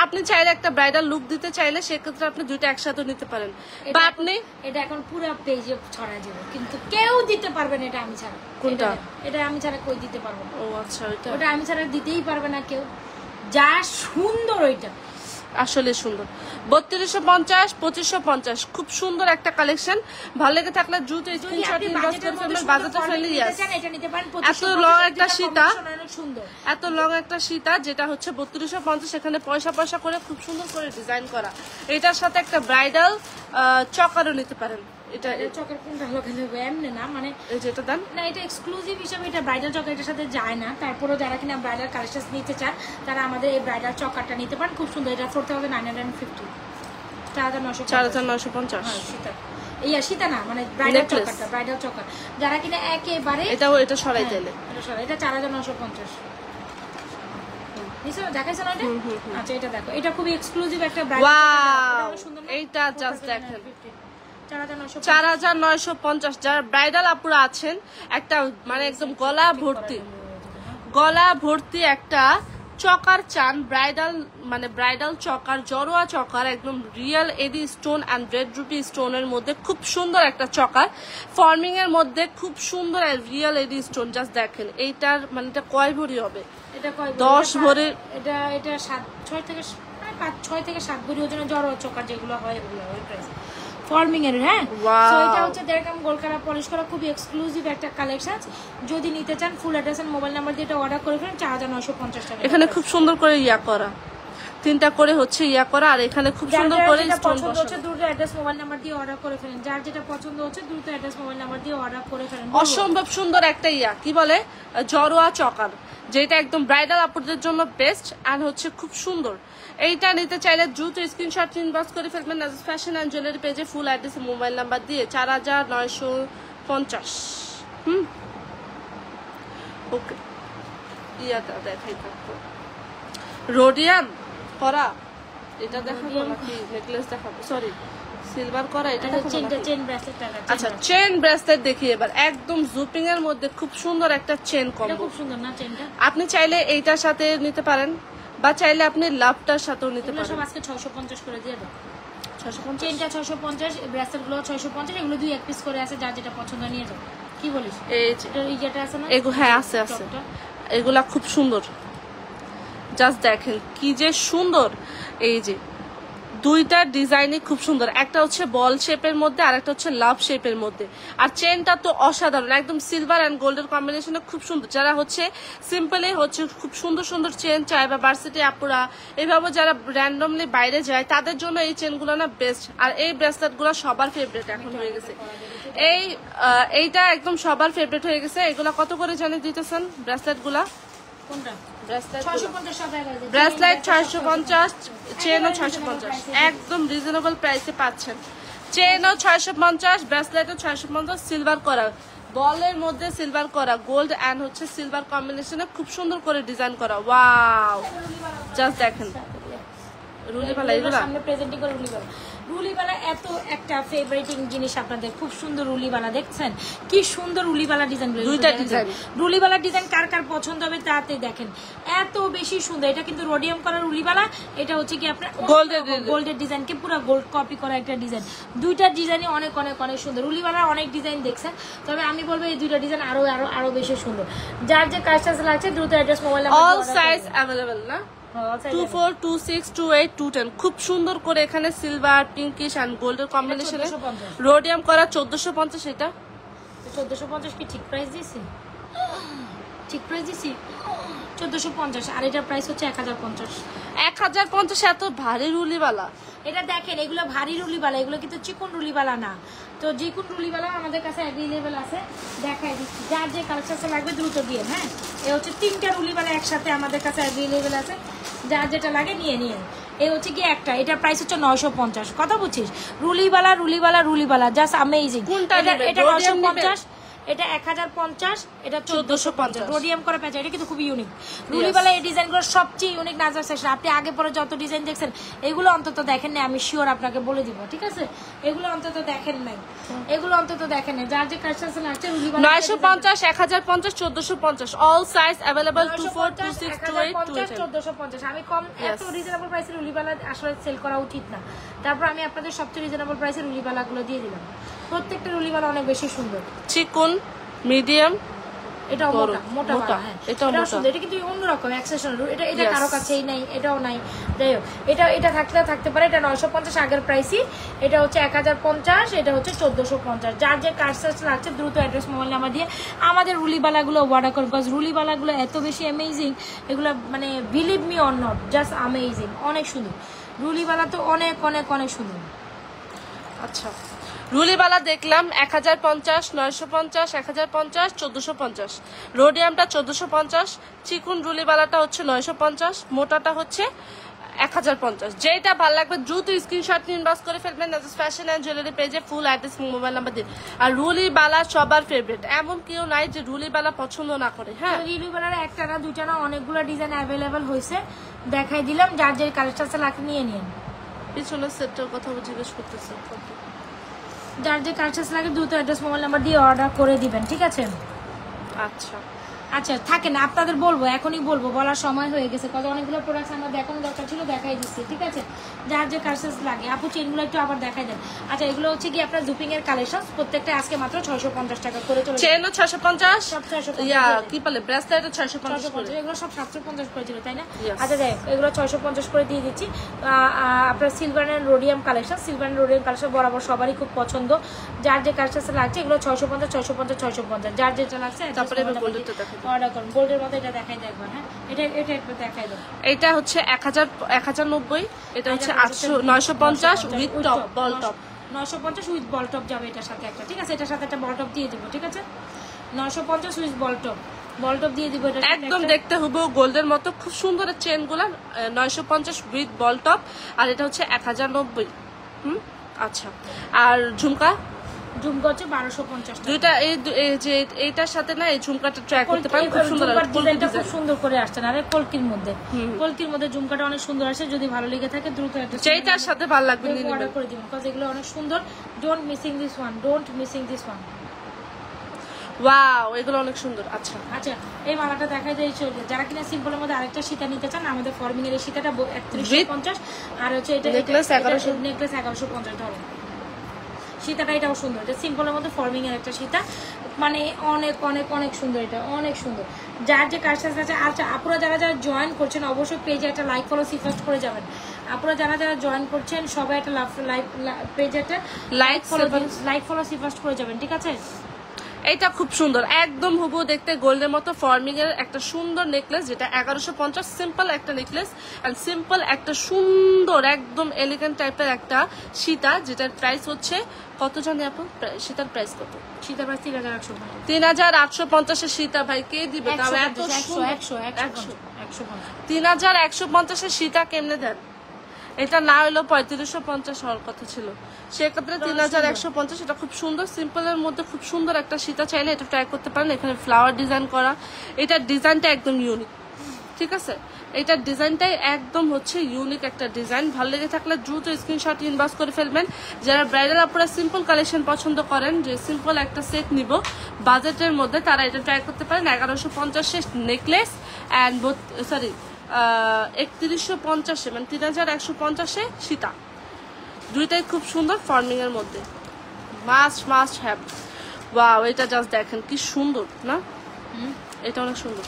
আপনি চাইলে একটা ব্রাইডাল লুক দিতে চাইলে সেক্ষেত্রে আপনি দুইটা একসাথে নিতে পারেন, বা আপনি এটা এখন পুরো পেজে ছড়া যাবে, কিন্তু কেউ দিতে পারবে না এটা আমি ছাড়া। কোনটা? এটা আমি ছাড়া কই দিতে পারবো না। ও আচ্ছা, ওটা আমি ছাড়া দিতেই পারবে না কেউ। যা সুন্দর ওইটা, আসলে সুন্দর। 3250 2550, খুব সুন্দর একটা কালেকশন। ভালো লেগে থাকলে দ্রুত স্ক্রিনশট ইনবক্স করে ফেলবেন। বাজেটে ফেলে এটা নিতে পারেন। এত লং একটা সীতা, অনেক সুন্দর, এত লং একটা সীতা যেটা হচ্ছে 3250, এখানে পয়সা পয়সা করে খুব সুন্দর করে ডিজাইন করা। এটার সাথে একটা ব্রাইডাল চকারও নিতে পারেন। এটা চকের কোনটা লাগাতে হবে এমনি না, মানে যেটা দেন না, এটা এক্সক্লুসিভ হিসেবে এটা ব্রাইডাল চকার এটার সাথে যায় না। তারপরেও যারা কিনা ব্রাইডাল কালেকশন নিতে চান তারা আমাদের এই ব্রাইডাল চকারটা নিতে পারেন, খুব সুন্দর। এটা 4950, 4950। হ্যাঁ, সীতা সীতা না, মানে ব্রাইডাল চকারটা, ব্রাইডাল চকার যারা কিনা একেবারে এটা সরাই দিলে এটা 4950 নিছো, দেখাইছো না এটা? আচ্ছা, এটা দেখো, এটা খুবই এক্সক্লুসিভ একটা ব্রাইডাল। ওয়াও, এইটা জাস্ট দেখেন 4950। যারা ব্রাইডাল আপুরা আছেন, একটা মানে একদম গলা ভর্তি একটা চকার চান, ব্রাইডাল মানে ব্রাইডাল চকার, জড়োয়া চকার, একদম real eddy stone and red Ruby স্টোনের মধ্যে খুব সুন্দর একটা চকার, ফর্মিং এর মধ্যে খুব সুন্দর রিয়েল এডি স্টোন। জাস্ট দেখেন এইটার মানে এটা কয় ভরি হবে? এটা কয় 10 ভরি। এটা 6 থেকে 7 ভরি ওজনের জড়োয়া চকার যেগুলো হয় ওগুলো ওই প্রাইস ফর্মিং এর। হ্যাঁ, সো এটা হচ্ছে 1.5 গ্রাম গোল্ড কালার পলিশ করা, খুবই এক্সক্লুসিভ একটা কালেকশন। যদি নিতে চান full address and mobile number দিয়ে এটা অর্ডার করে ফেলেন, 4950 টাকা। এখানে খুব সুন্দর করে ইয়া করা, 3টা করে হচ্ছে ইয়া করা, আর এখানে খুব সুন্দর করে স্টোন বসানো। হচ্ছে দ্রুত অ্যাড্রেস মোবাইল নাম্বার দিয়ে অর্ডার করে ফেলেন, যার যেটা পছন্দ হচ্ছে দ্রুত অ্যাড্রেস মোবাইল নাম্বার দিয়ে অর্ডার করে ফেলেন। অসম্ভব সুন্দর একটা ইয়া কি বলে জড়োয়া চকার, যেটা একদম ব্রাইডাল আপুদের জন্য বেস্ট আর হচ্ছে খুব সুন্দর। এইটা নিতে চাইলে দ্রুত স্ক্রিনশট ইনবক্স করে ফেলবেন নাজিস ফ্যাশন অ্যান্ড জুয়েলারি পেজে, ফুল অ্যাড্রেস মোবাইল নাম্বার দিয়ে 4950। ওকে, ইয়াটা দেখাই থাকবো রোডিয়াম করা, এটা দেখাবো নাকি নেকলেস দেখাবো? সরি, সিলভার করা, এটা চেন ব্রেসলেট টাকা। আচ্ছা, চেন ব্রেসলেট দেখি এবার। একদম জুপিং এর মধ্যে খুব সুন্দর একটা চেন কম্বো, খুব সুন্দর না চেনটা? আপনি চাইলে এইটার সাথে নিতে পারেন, বা চাইলে আপনি লাভটার সাথেও নিতে পারেন। সব আজকে 650 করে দিয়ে দাও। 650, চেনটা 650, ব্রেসলেট গুলো 650, এগুলো 2 এক পিস করে আছে, যার যেটা পছন্দ নিয়ে যাও। কি বলিস? এই যেটা আছে না, হ্যাঁ আছে, এগুলা খুব সুন্দর। জাস্ট দেখেন কি যে সুন্দর। এই যে দুইটা ডিজাইনই খুব সুন্দর, একটা হচ্ছে বল শেপের মধ্যে আর একটা হচ্ছে লাভ শেপের মধ্যে। আর চেনটা তো অসাধারণ, একদম সিলভার অ্যান্ড গোল্ডের কম্বিনেশনে খুব সুন্দর। যারা হচ্ছে সিম্পলি হচ্ছে খুব সুন্দর সুন্দর চেন চায়, বা ভার্সিটি আপুরা এভাবে যারা র্যান্ডমলি বাইরে যায়, তাদের জন্য এই চেনগুলো না বেস্ট। আর এই ব্রেসলেটগুলো সবার ফেভারিট এখন হয়ে গেছে। এইটা একদম সবার ফেভারিট হয়ে গেছে। এগুলা কত করে জানি দিতেছেন ব্রেসলেটগুলা? কোনটা? ব্রেসলেট 650, চেনও 650, একদম রিজনেবল প্রাইসে পাচ্ছেন। চেনও 650, ব্রেসলেটও 650, সিলভার করা, বলের মধ্যে সিলভার করা, গোল্ড অ্যান্ড হচ্ছে সিলভার কম্বিনেশনে খুব সুন্দর করে ডিজাইন করা। ওয়াও, জাস্ট দেখেন রুলিবালা, এগুলা সামনে প্রেজেন্টিং করে রুলিবালা রুলিবালা এত একটা ফেভারিটিং জিনিস আপনাদের, খুব সুন্দর রুলিবালা দেখছেন কি সুন্দর রুলিবালা ডিজাইন, দুইটা ডিজাইন রুলিবালা ডিজাইন কার কার পছন্দ হবে তাতে দেখেন এত বেশি সুন্দর। এটা কিন্তু রোডিয়াম করা রুলিবালা, এটা হচ্ছে কি আপনার গোল্ডের ডিজাইনকে পুরো গোল্ড কপি করা একটা ডিজাইন। দুইটা ডিজাইনই অনেক অনেক অনেক সুন্দর। রুলিবালার অনেক ডিজাইন দেখছেন, তবে আমি বলবো এই দুইটা ডিজাইন আরো আরো আরো বেশি সুন্দর। যার যে কাজটা লাগছে দ্রুত address mobile number, all size available না 24, 26, 28, 210 খুব সুন্দর করে এখানে সিলভার, পিঙ্কিশ এন্ড গোল্ডের কম্বিনেশনে রোডিয়াম করা 1450। এটা 1450 কি ঠিক প্রাইস দিছি? ঠিক প্রাইস দিছি 1450, আর এটার প্রাইস হচ্ছে 1050। 1050 এত ভারী রুলিবালা। এটা দেখেন এগুলো ভারী রুলিবালা, এগুলো কিন্তু চিকন রুলিবালা না। তো চিকন রুলিবালা আমাদের কাছে অ্যাভেলেবেল আছে, দেখাই দিচ্ছি। যার যে কালেকশন লাগবে দ্রুত দিয়ে। হ্যাঁ, এ হচ্ছে 3টা রুলিবালা একসাথে আমাদের কাছে অ্যাভেলেবেল আছে, যার যেটা লাগে নিয়ে নিয়ে। এই হচ্ছে কি একটা, এটার প্রাইস হচ্ছে 950। কথা বুঝছিস? রুলিবালা রুলিবালা রুলিবালা জাস্ট অ্যামেজিং। এটা 950, এটা 1050, এটা 1450 রোডিয়াম করা প্যাচ। এটা কিন্তু খুব ইউনিক রুলিবালা। এই ডিজাইনগুলো সবচেয়ে ইউনিক নাজার সেকশন। আপনি আগে পরে যত ডিজাইন দেখছেন এগুলো অন্তত দেখেন না, আমি শিওর আপনাকে বলে দিব, ঠিক আছে? এগুলো অন্তত দেখেন নাই, এগুলো অন্তত দেখেন না। যার যে কালেকশন আছে রুলিবালা 950, 1050, 1450 অল সাইজ अवेलेबल 24, 26, 28, 1450। আমি কম এত রিজনেবল প্রাইসে রুলিবালা আসলে সেল করা উচিত না, তারপর আমি আপনাদের সবচেয়ে রিজনেবল প্রাইসে রুলিবালাগুলো দিয়ে দিলাম। প্রত্যেকটা রুলিবালা অনেক বেশি সুন্দর। চিকন, মিডিয়াম, এটা মোটা মোটা। হ্যাঁ, এটা সুন্দর। এটা কিন্তু অন্যরকম অ্যাকসেসন। এটা কারো কাছেই নাই, এটাও নাই। যাই হোক, এটা থাকতে পারে। এটা 950 আগের প্রাইসই। এটা হচ্ছে 1050, এটা হচ্ছে 1450। যার যে কার্ড লাগছে দ্রুত অ্যাড্রেস মোবাইল নাম্বার দিয়ে আমাদের রুলিবালাগুলো অর্ডার করুন। বিকজ রুলিবালাগুলো এত বেশি অ্যামেজিং, এগুলো মানে believe me or not, just amazing, অনেক সুন্দর। রুলিবালা তো অনেক অনেক অনেক সুন্দর। আচ্ছা, রুলিবালা দেখলাম 1050, 950, 1050, 1450। রোডিয়ামটা 1450, চিকুন রুলিবালাটা হচ্ছে 950, মোটাটা হচ্ছে 1050। যেটা ভালো লাগবে দ্রুত স্ক্রিনশট নিয়ে ইনবক্স করে ফেলবেন ফ্যাশন এন্ড জুয়েলারি পেজে, ফুল অ্যাড্রেস মোবাইল নাম্বার দিন। আর রুলিবালা সবার ফেভারিট, এমন কেউ নাই যে রুলিবালা পছন্দ না করে। হ্যাঁ, রুলিবালার একটা না দুইটা না অনেকগুলো ডিজাইন অ্যাভেলেবেল হয়েছে, দেখাই দিলাম। যার যে কালেকশন লাগবে নিয়ে নিন। পিছনের সেটটার কথা জিজ্ঞেস করতেছে। যার যে কালেকশন লাগে দ্রুত অ্যাড্রেস মোবাইল নাম্বার দিয়ে অর্ডার করে দিবেন, ঠিক আছে? আচ্ছা আচ্ছা, থাকেন, আপনাদের বলবো, এখনই বলবো, বলার সময় হয়ে গেছে। কত অনেকগুলো প্রোডাক্টস আমার দেখানো দরকার ছিল, দেখাই দিচ্ছি, ঠিক আছে? যার যে কালেকশন লাগে। আপু চেনগুলো একটু আবার দেখাই দেন। আচ্ছা, এগুলো হচ্ছে কি আপনার জুপিং এর কালেকশন, প্রত্যেকটা আজকে মাত্র 650 টাকা করে চলে। চেনও 650, সব 650, ইয়া কি বলে ব্রেসলেটও 650 করে। এগুলো সব 750 করে ছিল, তাই না? আচ্ছা দেখ, এগুলো 650 করে দিয়ে দিচ্ছি। আপনার silver and rhodium collection, silver and rhodium collection বরাবর সবারই খুব পছন্দ। যার যে কালেকশন লাগছে এগুলো 650, 650, 650। যার যেটা লাগছে তারপরে গোল্ডেরটা দেখাই অর্ডার করুন। গোল্ডের মধ্যে এটা দেখাই দেয় একবার। হ্যাঁ, এটা একবার দেখাই দাও। এটা হচ্ছে 1090, এটা হচ্ছে 950 with top, ball top. 950 with ball top যাবে এটার সাথে একটা, ঠিক আছে? এটার সাথে একটা বল টপ দিয়ে দিব, ঠিক আছে? 950 উইথ বল টপ দিয়ে দিব। এটা একদম দেখতে হবে গোল্ডের মতো, খুব সুন্দর চেন গুলা। 950 উইথ বল টপ, আর এটা হচ্ছে 1090। আচ্ছা, আর ঝুমকা হচ্ছে 1250। দুইটা এই যে এইটার সাথে না এই ঝুমকাটা ট্রাই করতে পারেন, খুব সুন্দর। ডিজাইনটা খুব সুন্দর করে আসছে না, আরে কলকির মধ্যে ঝুমকাটা অনেক সুন্দর আসে। যদি ভালো লেগে থাকে দ্রুত যেটার সাথে ভালো লাগবে অর্ডার করে দিবেন, বিকজ এগুলো অনেক সুন্দর। Don't missing this one. Wow, এগুলো অনেক সুন্দর। আচ্ছা আচ্ছা, এই মালাটা দেখাই যায়। যারা কিনা সিম্পলের মধ্যে আরেকটা সীতা নিতে চান, আমাদের ফর্মিং এর সীতাটা 3150, আর হচ্ছে এটা নেকলেস 1150 ধরো। সীতাটা এটাও সুন্দর, এটা সিম্পলের মধ্যে ফর্মিং এর একটা সীতা, মানে অনেক অনেক অনেক সুন্দর, এটা অনেক সুন্দর। যার যে কাজ আছে। আচ্ছা, আপনারা যারা জয়েন করছেন অবশ্যই পেজে একটা লাইক ফলো সিফাস্ট করে যাবেন। আপনারা যারা জয়েন করছেন সবাই একটা পেজে একটা লাইক ফলো সিফাস্ট করে যাবেন, ঠিক আছে? এটা খুব সুন্দর, একদম হুবহু দেখতে গোল্ডের মতো ফর্মিং এর একটা সুন্দর নেকলেস, যেটা 1150। সিম্পল একটা নেকলেস এন্ড সিম্পল একটা সুন্দর একদম এলিগেন্ট টাইপের একটা সীতা, যেটার প্রাইস হচ্ছে কত জানি আপু? সীতার প্রাইস কত? সীতার প্রাইস 3850 এর সীতা ভাই কে দিবে? তাও এত 3150 এর সীতা কেমনে দেন? এটা না হলো 3550 হওয়ার কথা ছিল, সেক্ষেত্রে 3150। এটা খুব সুন্দর, সিম্পলের মধ্যে খুব সুন্দর একটা সীতা, চাইলে এটা ট্রাই করতে পারেন। এখানে ফ্লাওয়ার ডিজাইন করা, এটার ডিজাইনটা একদম ইউনিক। ঠিক আছে, এইটার ডিজাইনটাই একদম হচ্ছে ইউনিক একটা ডিজাইন। ভালো লেগে থাকলে দ্রুত স্ক্রিনশট ইনবক্স করে ফেলবেন। যারা ব্রাইডাল আপনারা সিম্পল কালেকশন পছন্দ করেন, যে সিম্পল একটা সেট নিব বাজেটের মধ্যে, তারা এটা ট্রাই করতে পারেন। 1150 নেকলেস অ্যান্ড 3150 মানে 3150 সীতা, দুইটাই খুব সুন্দর ফর্মিং এর মধ্যে, মাস্ট হ্যাভ। ওয়াও, এটা জাস্ট দেখেন কি সুন্দর না, এটা অনেক সুন্দর,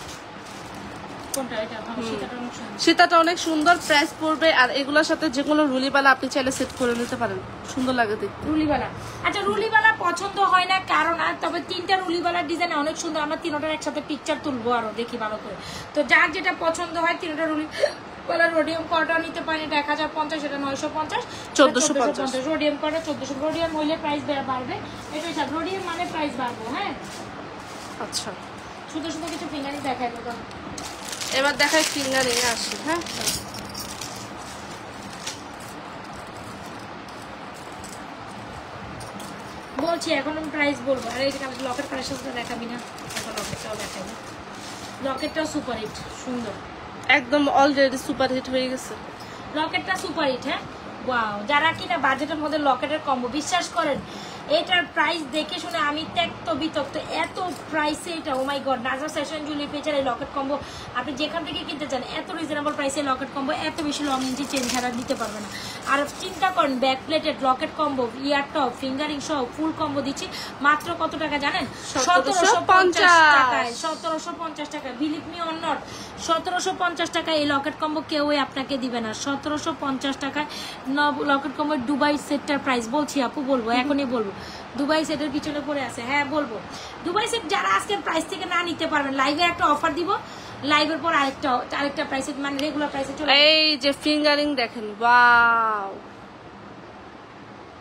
সীতাটা অনেক সুন্দর, প্রাইস পড়বে। আর এগুলোর সাথে যে কোনো রুলিবালা আপনি চাইলে সেট করে নিতে পারেন, সুন্দর লাগে দেখতে। রুলিবালা, আচ্ছা রুলিবালা পছন্দ হয় না কারণ, আর তবে 3টা রুলিবালার ডিজাইন অনেক সুন্দর, আমরা 3টার একসাথে পিকচার তুলবো আরো দেখি ভালো করে। তো যার যেটা পছন্দ হয় 3টা রুলিবালা রোডিয়াম কটন নিতে পারেন, এটা 1050, এটা 950, 1450। রোডিয়াম কটন 1400, রোডিয়াম হইলে প্রাইস বাড়বে, এটাই সব রোডিয়াম মানে প্রাইস বাড়বে। হ্যাঁ আচ্ছা, সুন্দর সুন্দর কিছু ফিঙ্গারিং দেখাই দেবো। এবার দেখাই ফিঙ্গারিং এ আসি। হ্যাঁ, বলছি এখন আমি প্রাইস বলবো। আর এই যে লকেট কালেকশনটা দেখাবি না, এখন লকেটটাও দেখাবি। লকেটটাও সুপার হিট, সুন্দর, একদম অলরেডি সুপার হিট হয়ে গেছে। লকেটটা সুপার হিট। হ্যাঁ ওয়াও, যারা কিনা বাজেটের মধ্যে লকেটের কম্বো, বিশ্বাস করেন এটার প্রাইস দেখে শুনে আমি ত্যক্ত বিতক্ত, এত প্রাইসে এটা, ও মাই গড। নাজরা ফ্যাশন জুয়েলারি পেজের এই লকেট কম্বো আপনি যেখান থেকে কিনতে চান, এত রিজনেবল প্রাইসে লকেট কম্বো, এত বেশি লং ইঞ্চি চেন ছাড়া দিতে পারবে না। আর চিন্তা করেন ব্যাক প্লেটেড লকেট কম্বো, ইয়ার টপ, ফিঙ্গারিং সহ ফুল কম্বো দিচ্ছি মাত্র কত টাকা জানেন? 1750 টাকায়। 1750 টাকা, বিলিভ মি অর নট, 1750 টাকায় এই লকেট কম্বো কেউই আপনাকে দিবে না। 1750 টাকায় লকেট কম্বো দুবাই সেটটার প্রাইস বলছি আপু, বলবো এখনই বলবো। দুবাই সেটের পিছনে পড়ে আছে, হ্যাঁ বলবো। দুবাই সেট যারা আজকের প্রাইস থেকে না নিতে পারবেন, লাইভে একটা অফার দিব, লাইভের পর আরেকটা প্রাইসে মানে রেগুলার প্রাইসে চলে। এই যে ফিঙ্গারিং দেখেন, ওয়াও,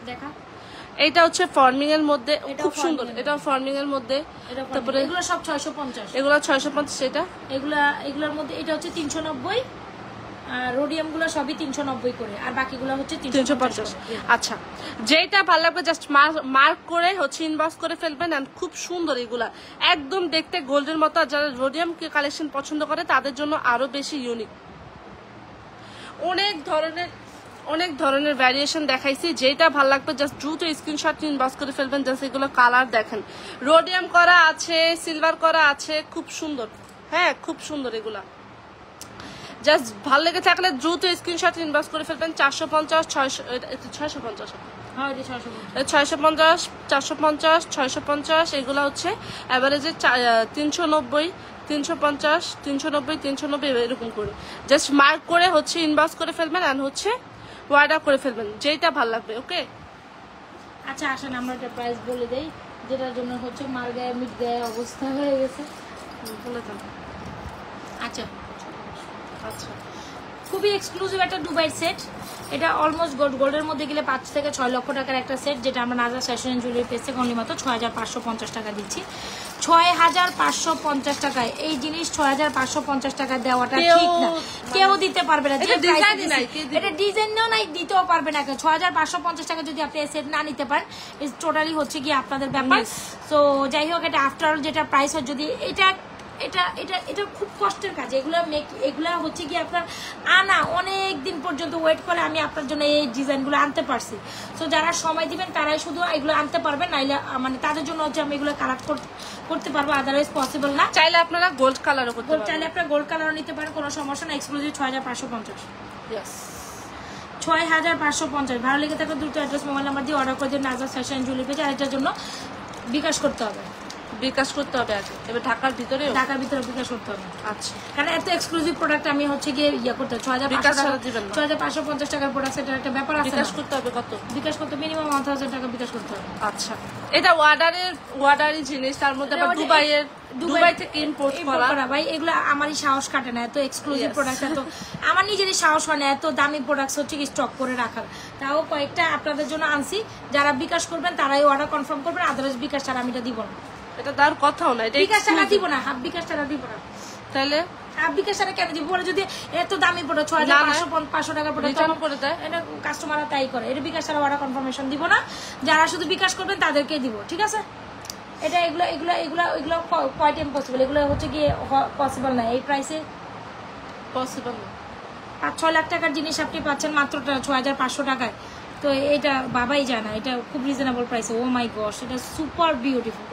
দেখা এইটা হচ্ছে ফর্মিং এর মধ্যে খুব সুন্দর, এটাও ফর্মিং এর মধ্যে। তারপরে এগুলো সব 650, এগুলো 650, এটা এগুলোর মধ্যে এটা হচ্ছে 390, রোডিয়াম গুলো সবই 390 করে, আর বাকিগুলো হচ্ছে 350। আচ্ছা, যেটা ভালো লাগবে জাস্ট মার্ক করে হচ্ছে ইনবক্স করে ফেলবেন। এন্ড খুব সুন্দর এগুলা, একদম দেখতে গোল্ডের মতো। আর যারা রোডিয়াম কালেকশন পছন্দ করে তাদের জন্য আরো বেশি ইউনিক, অনেক ধরনের ভ্যারিয়েশন দেখাইছি। যেটা ভালো লাগবে জাস্ট দ্রুত স্ক্রিনশট ইনবক্স করে ফেলবেন। জাস্ট এগুলো কালার দেখেন, রোডিয়াম করা আছে, সিলভার করা আছে, খুব সুন্দর। হ্যাঁ খুব সুন্দর এগুলা, জাস্ট ভালো লেগে থাকলে দ্রুত স্ক্রিনশট ইনবক্স করে ফেলবেন। 450, 650, 650, 450, 650, এগুলো হচ্ছে অ্যাভারেজে 390, 350, 390, 390 এরকম করে জাস্ট মার্ক করে হচ্ছে ইনবক্স করে ফেলবেন। আর হচ্ছে অর্ডার করে ফেলবেন যেটা ভালো লাগবে। ওকে, আচ্ছা আসেন আমরা একটা প্রাইস বলে দেই, যেটার জন্য হচ্ছে মার গায়ে মিট গায়ে অবস্থা হয়ে গেছে, বলে দেন। আচ্ছা আচ্ছা, খুবই এক্সক্লুসিভ একটা দুবাই সেট। এটা অলমোস্ট গোল্ডের মধ্যে গেলে 5 থেকে 6 লক্ষ টাকার একটা সেট, যেটা আমরা নাজরা ফ্যাশন জুয়েলারি পেজ থেকে অনলি মাত্র 6550 টাকা দিচ্ছি। 6550 টাকায় এই জিনিস 6550 টাকা দেওয়াটা ঠিক না, কেউ দিতে পারবে না। এটা ডিজাইনও নাই, দিতেও পারবে না। 6550 টাকা যদি আপনি এই সেট না নিতে পারেন, টোটালি হচ্ছে কি আপনাদের ব্যাপার। তো যাই হোক, এটা আফটার অল যেটা প্রাইস হয়, যদি এটা এটা এটা এটা খুব কষ্টের কাজ। এগুলা হচ্ছে কি আপনার আনা অনেক দিন পর্যন্ত ওয়েট করে আমি আপনার জন্য এই ডিজাইনগুলো আনতে পারছি। তো যারা সময় দিবেন তারাই শুধু এগুলো আনতে পারবেন, নাইলে মানে তাদের জন্য হচ্ছে আমি এগুলো কালার করতে পারবো, আদারওয়াইজ পসিবল না। চাইলে আপনারা গোল্ড কালারও করতে পারেন, চাইলে আপনারা গোল্ড কালারও নিতে পারেন, কোনো সমস্যা না। এক্সক্লুসিভ 6550, 6550। ভালো লেগে থাকলে দ্রুত অ্যাড্রেস মোবাইল নাম্বার দিয়ে অর্ডার করে দিন নাজরা ফ্যাশন জুয়েলারি পেজে। আর এটার জন্য বিকাশ করতে হবে, আগে এবার ঢাকার ভিতরে বিকাশ করতে হবে। আচ্ছা, কারণ এত এক্সক্লুসিভ প্রোডাক্ট আমি হচ্ছে গিয়ে করতে 6550 টাকার প্রোডাক্ট, এটা একটা ব্যাপার আছে। বিকাশ করতে হবে কত? বিকাশ করতে মিনিমাম 1000 টাকা বিকাশ করতে হবে। আচ্ছা, এটা ওয়ার্ডারি জিনিস, তার মধ্যে আবার দুবাই থেকে ইম্পোর্ট করা। ভাই এগুলো আমারই সাহস কাটে না, এত এক্সক্লুসিভ প্রোডাক্ট, এত আমার নিজেরই সাহস হয় না এত দামি প্রোডাক্টস হচ্ছে কি স্টক করে রাখার। তাও কয়েকটা আপনাদের জন্য আনছি, যারা বিকাশ করবেন তারাই অর্ডার কনফার্ম করবেন, আদারওয়াইজ বিকাশ ছাড়া আমি এটা দিব না। এটা তার কথাও না, এটা বিকাশ ছাড়া দিব না, হাফ বিকাশ ছাড়া দিব না। তাহলে হাফ বিকাশ ছাড়া কেন দিব? যদি এত দামি প্রোডাক্ট 6500 টাকার প্রোডাক্ট করে দেয়, এটা কাস্টমাররা তাই করে। এটা বিকাশ ছাড়া অর্ডার কনফার্মেশন দিব না, যারা শুধু বিকাশ করবেন তাদেরকে দিব, ঠিক আছে? এটা এগুলো কোয়াইট ইম্পসিবল, এগুলো হচ্ছে গিয়ে পসিবল না এই প্রাইসে। পসিবল না। 5-6 লাখ টাকার জিনিস আপনি পাচ্ছেন মাত্র 6500 টাকায়। তো এটা বাবাই জানা, এটা খুব রিজনেবল প্রাইসে। ও মাই গশ, এটা সুপার বিউটিফুল,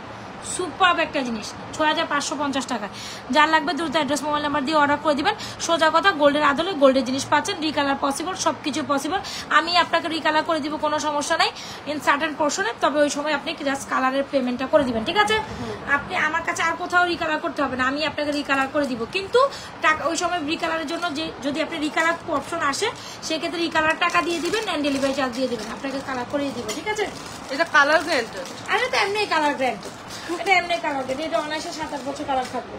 সুপার একটা জিনিস। 6550 টাকায়। যার লাগবে দ্রুত অ্যাড্রেস মোবাইল নাম্বার দিয়ে অর্ডার করে দিবেন। সোজা কথা, গোল্ডের আদলে গোল্ডের জিনিস পাচ্ছেন। রিকালার পসিবল, সব কিছু পসিবল। আমি আপনাকে রিকালার করে দিব, কোনো সমস্যা নাই ইন সার্টেন পোর্শনে। তবে ওই সময় আপনি জাস্ট কালারের পেমেন্টটা করে দিবেন, ঠিক আছে? আপনি আমার কাছে আর কোথাও রিকালার করতে হবে না, আমি আপনাকে রিকালার করে দিব। কিন্তু টাকা ওই সময় রিকালারের জন্য যে যদি আপনি রিকালার অপশন আসে, সেক্ষেত্রে রিকালার টাকা দিয়ে দিবেন, অ্যান্ড ডেলিভারি চার্জ দিয়ে দিবেন, আপনাকে কালার করে দিব, ঠিক আছে? এটা কালার গ্যারান্টেড? আর এটা এমনি কালার গ্যারান্টেড, এটা এমনি কালার গ্যারান্টেড। এটা অনায়াসে 7-8 বছর কালার থাকবে।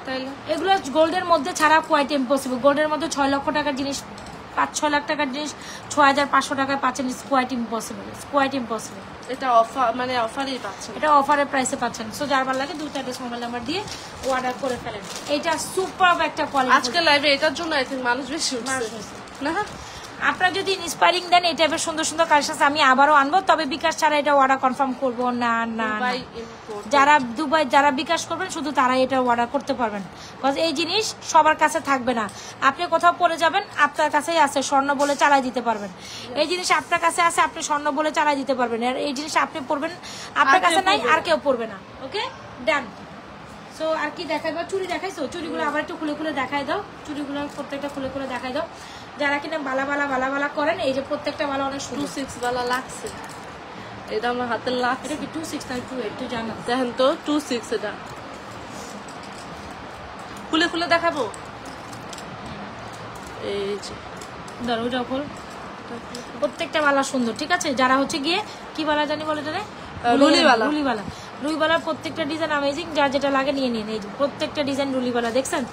তাইলে এগুলো গোল্ডের মধ্যে ছাড়া কোয়াইট ইম্পসিবল। গোল্ডের মধ্যে 6 লক্ষ টাকার জিনিস, 5-6 লাখ টাকার জিনিস 6500 টাকায় পাচ্ছেন। Quite impossible, quite impossible. এটা অফার, মানে অফারই পাচ্ছেন, এটা অফারের প্রাইসে পাচ্ছেন। সো যার ভালো লাগে দ্রুত অ্যাড্রেস মোবাইল নাম্বার দিয়ে অর্ডার করে ফেলেন। এটা সুপার একটা কোয়ালিটি। আজকে লাইভে এটার জন্য আই থিঙ্ক মানুষ বেশি উঠছে না। আপনারা যদি ইন্সপায়ারিং দেন এই টাইপের সুন্দর সুন্দর কালেকশন আমি আবারও আনবো, তবে বিকাশ ছাড়া এটা অর্ডার কনফার্ম করবো না। না না, যারা দুবাই যারা বিকাশ করবেন শুধু তারাই এটা অর্ডার করতে পারবেন। বিকজ এই জিনিস সবার কাছে থাকবে না। আপনি কোথাও পরে যাবেন, আপনার কাছেই আছে, স্বর্ণ বলে চালাই দিতে পারবেন। এই জিনিস আপনার কাছে আছে, আপনি স্বর্ণ বলে চালাই দিতে পারবেন। আর এই জিনিস আপনি পরবেন, আপনার কাছে নাই, আর কেউ পরবে না। ওকে, ডান। সো আর কি দেখাইবা? চুড়ি দেখাইছো? চুড়িগুলো আবার একটু খুলে খুলে দেখাই দাও। চুড়িগুলো প্রত্যেকটা খুলে খুলে দেখাই দাও। যারা কিনা বালা বালা বালা বালা করেন, এই যে প্রত্যেকটা বালা অনেক সুন্দর। 26 বালা লাগছে, এটা আমার হাতের লাখ। এটা কি 26 না 28 তুই জানা? দেখেন তো 26, এটা খুলে খুলে দেখাবো। এই যে ধরো ওটা খোল। প্রত্যেকটা বালা সুন্দর, ঠিক আছে? যারা হচ্ছে গিয়ে কি বালা জানি বলে এটা, রুলিবালা। রুলিবালা, রুলিবালার প্রত্যেকটা ডিজাইন অ্যামেজিং। যার যেটা লাগে নিয়ে নিন। এই যে প্রত্যেকটা ডিজাইন রুলিবালা, দেখছেন?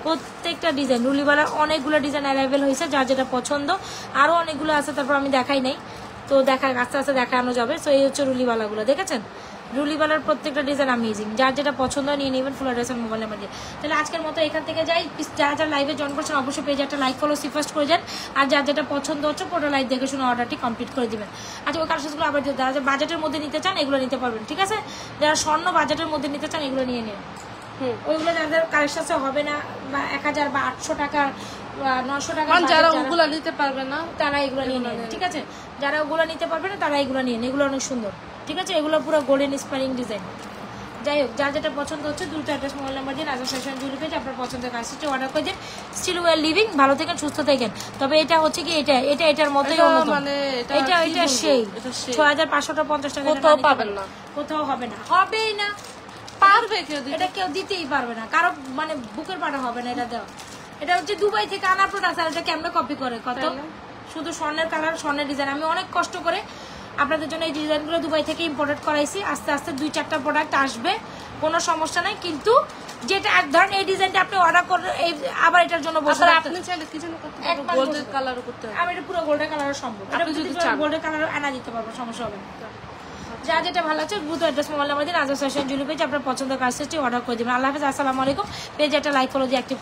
প্রত্যেকটা ডিজাইন রুলিবালার অনেকগুলো ডিজাইন অ্যাভেলেবেল হয়েছে। যার যেটা পছন্দ, আরো অনেকগুলো আছে, তারপর আমি দেখাই নাই, তো আস্তে আস্তে দেখানো যাবে। তো এই হচ্ছে রুলিবালাগুলো, দেখেছেন? রুলিবালার প্রত্যেকটা ডিজাইন অ্যামেজিং। যার যেটা পছন্দ নিয়ে নেবেন ফুল অ্যাড্রেস আর মোবাইল নাম্বার দিয়ে। তাহলে আজকের মতো এখান থেকে যাই। যারা যারা লাইভে জয়েন করছেন অবশ্যই পেজে একটা লাইক ফলো সিফাস্ট করে যান। আর যার যেটা পছন্দ হচ্ছে পুরো লাইভ দেখে শুনে অর্ডারটি কমপ্লিট করে দিবেন। আচ্ছা, ওই কালেকশনগুলো আবার যারা যারা বাজেটের মধ্যে নিতে চান এগুলো নিতে পারবেন, ঠিক আছে? যারা স্বর্ণ বাজেটের মধ্যে নিতে চান এগুলো নিয়ে নিন। ওইগুলো যাদের কালেকশন হবে না, বা 1000 বা 800 টাকা 900 টাকা, যারা ওগুলো নিতে পারবে না তারা এগুলো নিয়ে নেন, ঠিক আছে? যারা ওগুলো নিতে পারবে না তারা এগুলো নিয়ে নেন। এগুলো অনেক সুন্দর, ঠিক আছে? এগুলো পুরো গোল্ডেন ইন্সপায়ারিং ডিজাইন। যাই হোক, যার যেটা পছন্দ হচ্ছে দ্রুত অ্যাড্রেস মোবাইল নাম্বার দিয়ে রাজা ফ্যাশন জুয়েলারি পেজ আপনার পছন্দের কাজটি অর্ডার করে দিন। স্টিল ওয়েল লিভিং, ভালো থাকেন, সুস্থ থাকেন। তবে এটা হচ্ছে কি এটার মতোই মানে এটা সেই 6550 টাকা কোথাও পাবেন না, কোথাও হবে না, হবেই না, পারবে কেউ দিতে? এটা কেউ দিতেই পারবে না, কারো মানে বুকের পাটা হবে না এটা দেওয়া। এটা হচ্ছে দুবাই থেকে আনা প্রোডাক্ট, আর এটা কেমনে কপি করে কত? শুধু স্বর্ণের কালার, স্বর্ণের ডিজাইন। আমি অনেক কষ্ট করে আপনাদের জন্য এই ডিজাইনগুলো দুবাই থেকে ইম্পোর্টেড করাইছি। আস্তে আস্তে 2-4টা প্রোডাক্ট আসবে, কোনো সমস্যা নাই। কিন্তু যেটা ধরেন এই ডিজাইনটা আপনি অর্ডার করেন, এই আবার এটার জন্য বসে আপনি চাইলে কি যেন করতে পারবেন, গোল্ডেন কালারও করতে পারবেন। আমি এটা পুরো গোল্ডেন কালার সম্ভব, আপনি যদি গোল্ডেন কালার আনা দিতে পারবো, সমস্যা হবে না। যা যেটা ভালো লাগছে দ্রুত অ্যাড্রেস মোবাইল নাম্বার দিন, রাজা ফ্যাশন জুয়েলারি পেজ আপনার পছন্দের কাজটি অর্ডার করে দিবেন। আল্লাহ হাফেজ, আসসালামু আলাইকুম। পেজে একটা লাইক ফলো দিয়ে অ্যাক্টিভ